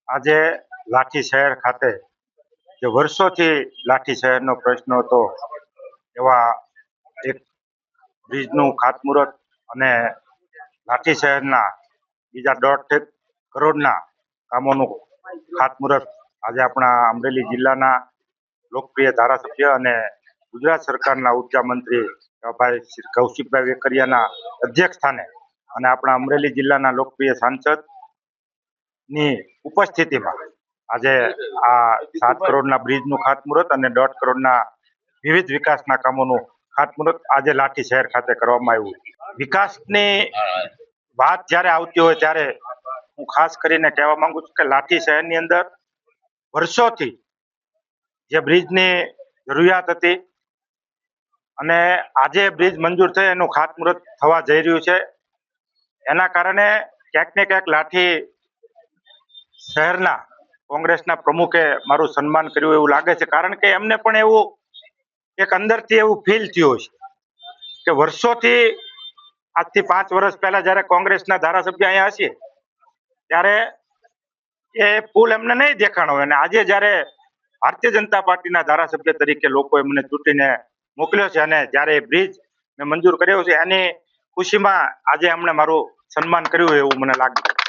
આજે લાઠી શહેર ખાતે જે વર્ષોથી લાઠી શહેરનો પ્રશ્ન હતો એવા એક બ્રિજનું ખાતમુહૂર્ત અને લાઠી શહેરના બીજા 1.5 કરોડના કામોનું ખાતમુહૂર્ત આજે આપણા અમરેલી જિલ્લાના લોકપ્રિય ધારાસભ્ય અને ગુજરાત સરકારના ઉર્જા મંત્રી ભાઈ શ્રી કૌશિકભાઈ વેકરિયાના અધ્યક્ષ સ્થાને અને આપણા અમરેલી જિલ્લાના લોકપ્રિય સાંસદ ની ઉપસ્થિતિમાં આજે આ 7 કરોડના બ્રિજનું ખાતમુહૂર્ત અને 1.5 કરોડના વિવિધ વિકાસના કામોનું ખાતમુહૂર્ત આજે લાઠી શહેર ખાતે કરવામાં આવ્યું। વિકાસની વાત જ્યારે આવતી હોય ત્યારે હું ખાસ કરીને કહેવા માંગુ છું કે લાઠી શહેરની અંદર વર્ષોથી જે બ્રિજની જરૂરિયાત હતી અને આજે બ્રિજ મંજૂર થઈ એનું ખાતમુહૂર્ત થવા જઈ રહ્યું છે, એના કારણે ક્યાંક ને ક્યાંક લાઠી શહેરના કોંગ્રેસના પ્રમુખે મારું સન્માન કર્યું એવું લાગે છે, કારણ કે એમને પણ એવું એક અંદરથી એવું ફીલ થયું છે કે વર્ષોથી આજથી 5 વર્ષ પહેલા જ્યારે કોંગ્રેસના ધારાસભ્ય અહીંયા હશે ત્યારે એ પુલ એમને નહીં દેખાણો હોય અને આજે જ્યારે ભારતીય જનતા પાર્ટીના ધારાસભ્ય તરીકે લોકો એમને ચૂંટીને મોકલ્યો છે અને જ્યારે એ બ્રિજ મેં મંજૂર કર્યો છે એની ખુશીમાં આજે એમણે મારું સન્માન કર્યું એવું મને લાગે છે।